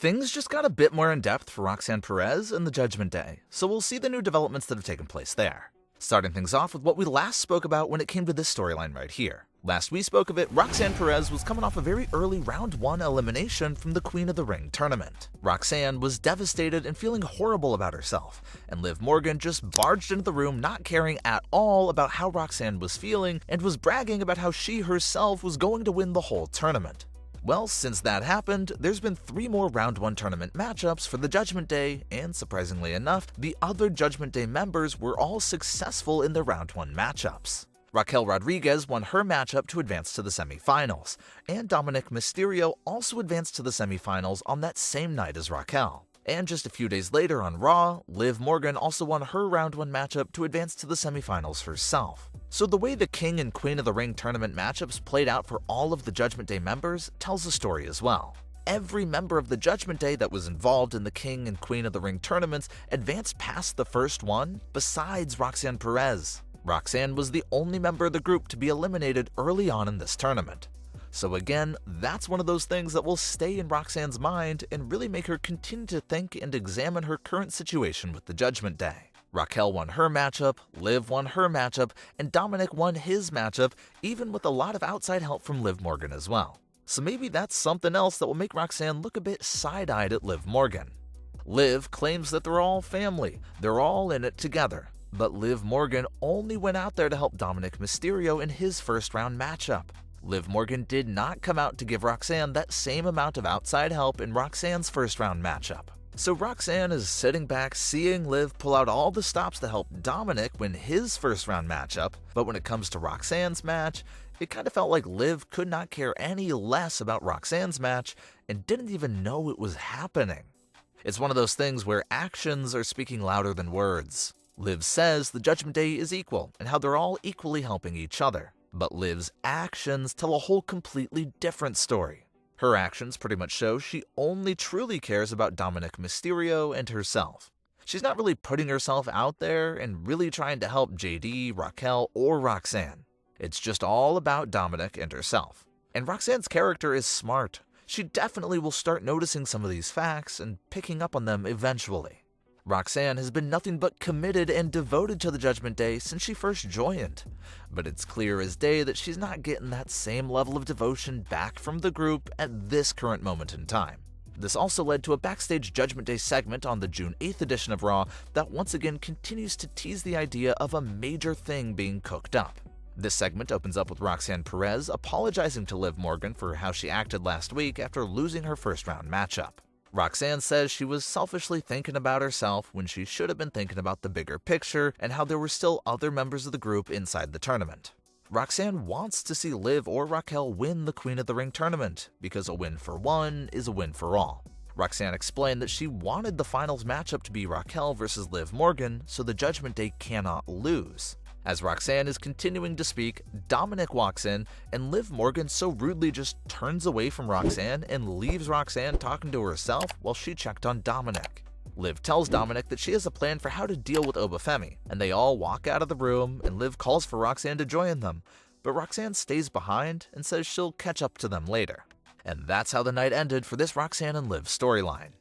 Things just got a bit more in-depth for Roxanne Perez and the Judgment Day, so we'll see the new developments that have taken place there. Starting things off with what we last spoke about when it came to this storyline right here. Last we spoke of it, Roxanne Perez was coming off a very early round 1 elimination from the Queen of the Ring tournament. Roxanne was devastated and feeling horrible about herself, and Liv Morgan just barged into the room not caring at all about how Roxanne was feeling and was bragging about how she herself was going to win the whole tournament. Well, since that happened, there's been 3 more Round 1 tournament matchups for the Judgment Day, and surprisingly enough, the other Judgment Day members were all successful in their Round 1 matchups. Raquel Rodriguez won her matchup to advance to the semifinals, and Dominik Mysterio also advanced to the semifinals on that same night as Raquel. And just a few days later on Raw, Liv Morgan also won her Round 1 matchup to advance to the semifinals herself. So the way the King and Queen of the Ring tournament matchups played out for all of the Judgment Day members tells a story as well. Every member of the Judgment Day that was involved in the King and Queen of the Ring tournaments advanced past the first one, besides Roxanne Perez. Roxanne was the only member of the group to be eliminated early on in this tournament. So again, that's one of those things that will stay in Roxanne's mind and really make her continue to think and examine her current situation with the Judgment Day. Raquel won her matchup, Liv won her matchup, and Dominik won his matchup, even with a lot of outside help from Liv Morgan as well. So maybe that's something else that will make Roxanne look a bit side-eyed at Liv Morgan. Liv claims that they're all family, they're all in it together, but Liv Morgan only went out there to help Dominik Mysterio in his first round matchup. Liv Morgan did not come out to give Roxanne that same amount of outside help in Roxanne's first round matchup. So Roxanne is sitting back seeing Liv pull out all the stops to help Dominik win his first round matchup, but when it comes to Roxanne's match, it kind of felt like Liv could not care any less about Roxanne's match and didn't even know it was happening. It's one of those things where actions are speaking louder than words. Liv says the Judgment Day is equal and how they're all equally helping each other, but Liv's actions tell a whole completely different story. Her actions pretty much show she only truly cares about Dominik Mysterio and herself. She's not really putting herself out there and really trying to help JD, Raquel, or Roxanne. It's just all about Dominik and herself. And Roxanne's character is smart. She definitely will start noticing some of these facts and picking up on them eventually. Roxanne has been nothing but committed and devoted to the Judgment Day since she first joined, but it's clear as day that she's not getting that same level of devotion back from the group at this current moment in time. This also led to a backstage Judgment Day segment on the June 8th edition of Raw that once again continues to tease the idea of a major thing being cooked up. This segment opens up with Roxanne Perez apologizing to Liv Morgan for how she acted last week after losing her first round matchup. Roxanne says she was selfishly thinking about herself when she should have been thinking about the bigger picture and how there were still other members of the group inside the tournament. Roxanne wants to see Liv or Raquel win the Queen of the Ring tournament because a win for one is a win for all. Roxanne explained that she wanted the finals matchup to be Raquel versus Liv Morgan so the Judgment Day cannot lose. As Roxanne is continuing to speak, Dominik walks in, and Liv Morgan so rudely just turns away from Roxanne and leaves Roxanne talking to herself while she checked on Dominik. Liv tells Dominik that she has a plan for how to deal with Obafemi, and they all walk out of the room, and Liv calls for Roxanne to join them, but Roxanne stays behind and says she'll catch up to them later. And that's how the night ended for this Roxanne and Liv storyline.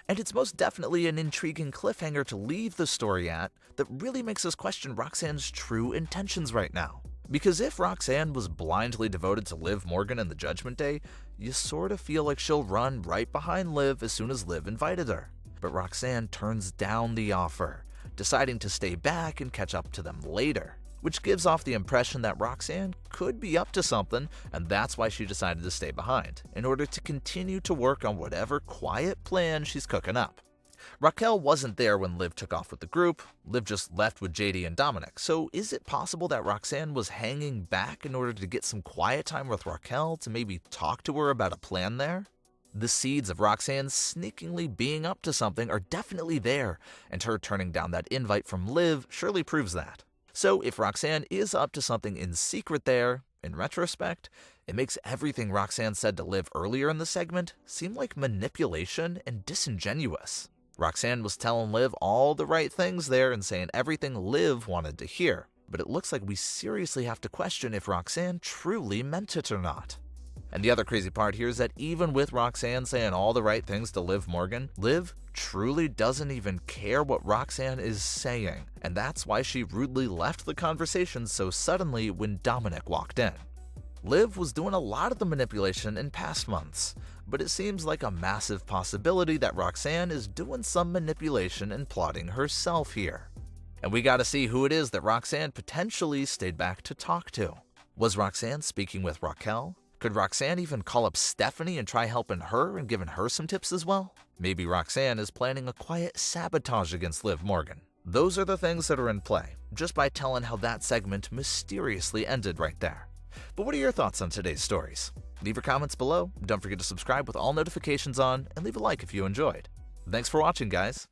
And it's most definitely an intriguing cliffhanger to leave the story at that really makes us question Roxanne's true intentions right now. Because if Roxanne was blindly devoted to Liv Morgan and the Judgment Day, you sort of feel like she'll run right behind Liv as soon as Liv invited her. But Roxanne turns down the offer, deciding to stay back and catch up to them later, which gives off the impression that Roxanne could be up to something, and that's why she decided to stay behind, in order to continue to work on whatever quiet plan she's cooking up. Raquel wasn't there when Liv took off with the group. Liv just left with JD and Dominik, so is it possible that Roxanne was hanging back in order to get some quiet time with Raquel to maybe talk to her about a plan there? The seeds of Roxanne sneakingly being up to something are definitely there, and her turning down that invite from Liv surely proves that. So if Roxanne is up to something in secret there, in retrospect, it makes everything Roxanne said to Liv earlier in the segment seem like manipulation and disingenuous. Roxanne was telling Liv all the right things there and saying everything Liv wanted to hear, but it looks like we seriously have to question if Roxanne truly meant it or not. And the other crazy part here is that even with Roxanne saying all the right things to Liv Morgan, Liv truly doesn't even care what Roxanne is saying, and that's why she rudely left the conversation so suddenly when Dominik walked in. Liv was doing a lot of the manipulation in past months, but it seems like a massive possibility that Roxanne is doing some manipulation and plotting herself here. And we gotta see who it is that Roxanne potentially stayed back to talk to. Was Roxanne speaking with Raquel? Could Roxanne even call up Stephanie and try helping her and giving her some tips as well? Maybe Roxanne is planning a quiet sabotage against Liv Morgan. Those are the things that are in play, just by telling how that segment mysteriously ended right there. But what are your thoughts on today's stories? Leave your comments below, don't forget to subscribe with all notifications on, and leave a like if you enjoyed. Thanks for watching, guys.